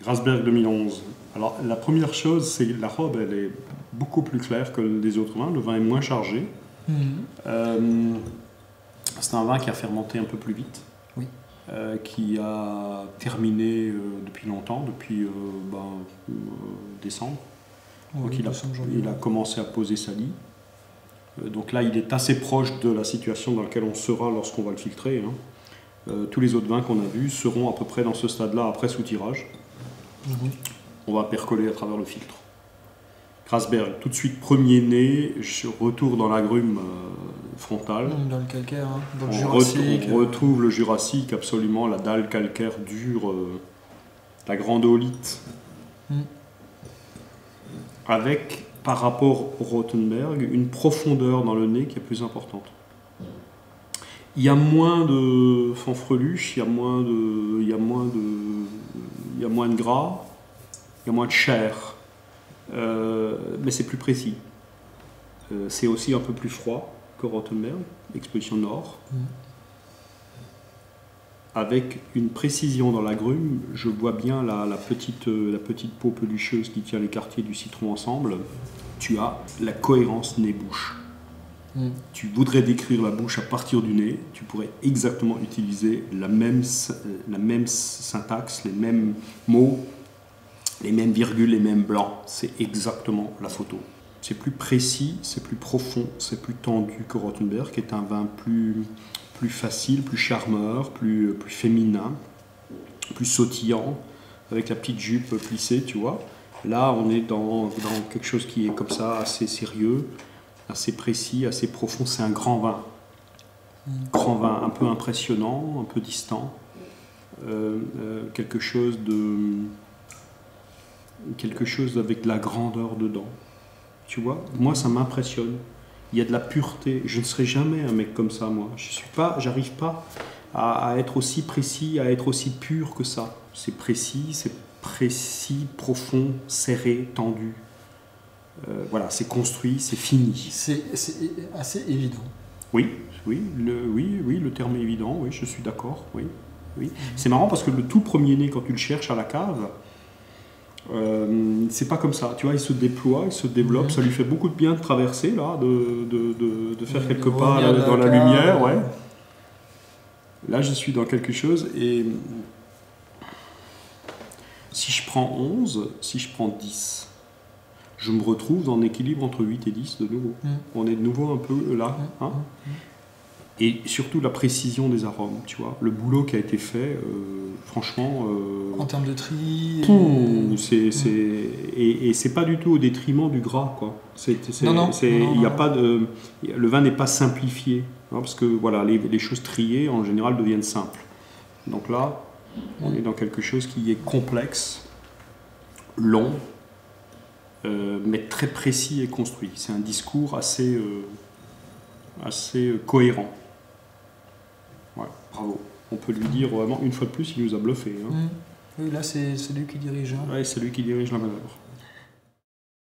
Grasberg 2011. Alors la première chose, c'est que la robe, elle est beaucoup plus claire que les autres vins. Le vin est moins chargé. C'est un vin qui a fermenté un peu plus vite. Oui. Qui a terminé depuis longtemps, depuis décembre. Oui, Donc il a commencé à poser sa lie. Donc là, il est assez proche de la situation dans laquelle on sera lorsqu'on va le filtrer. Tous les autres vins qu'on a vus seront à peu près dans ce stade-là après sous-tirage. On va percoler à travers le filtre. Grasberg, tout de suite premier né, retour dans l'agrume frontale. Dans le calcaire, hein, dans le Jurassique. On retrouve le Jurassique, absolument, la dalle calcaire dure, la grande oolite. Avec, par rapport au Rothenberg, une profondeur dans le nez qui est plus importante. Il y a moins de fanfreluche, il y a moins de gras, il y a moins de chair, mais c'est plus précis. C'est aussi un peu plus froid que Rothenberg, exposition nord. Avec une précision dans l'agrume, je vois bien la petite peau pelucheuse qui tient les quartiers du citron ensemble. Tu as la cohérence nez-bouche. Tu voudrais décrire la bouche à partir du nez, tu pourrais exactement utiliser la même syntaxe, les mêmes mots, les mêmes virgules, les mêmes blancs. C'est exactement la photo. C'est plus précis, c'est plus profond, c'est plus tendu que Rothenberg, qui est un vin plus facile, plus charmeur, plus féminin, plus sautillant, avec la petite jupe plissée, tu vois. Là, on est dans quelque chose qui est comme ça, assez sérieux, assez précis, assez profond. C'est un grand vin. Grand vin, un peu impressionnant, un peu distant. Quelque chose avec de la grandeur dedans. Tu vois, moi, ça m'impressionne. Il y a de la pureté. Je ne serai jamais un mec comme ça, moi. J'arrive pas à être aussi précis, à être aussi pur que ça. C'est précis, profond, serré, tendu. Voilà, c'est construit, c'est fini. C'est assez évident. Oui, le terme est évident, oui, je suis d'accord, oui. C'est marrant parce que le tout premier nez, quand tu le cherches à la cave, c'est pas comme ça, tu vois, il se déploie, il se développe, ça lui fait beaucoup de bien de traverser, là, de faire quelques pas dans la lumière, ouais. Là, je suis dans quelque chose, et si je prends 11, si je prends 10, je me retrouve en équilibre entre 8 et 10 de nouveau. On est de nouveau un peu là. Et surtout la précision des arômes, tu vois. Le boulot qui a été fait, franchement... en termes de tri... Et c'est pas du tout au détriment du gras, quoi. Le vin n'est pas simplifié, hein, parce que voilà, les choses triées, en général, deviennent simples. Donc là, on est dans quelque chose qui est complexe, long, mais très précis et construit. C'est un discours assez cohérent. Ouais, bravo. On peut lui dire vraiment, une fois de plus, il nous a bluffé. Hein. Oui, là, c'est lui qui dirige. Hein. Ouais, c'est lui qui dirige la manœuvre.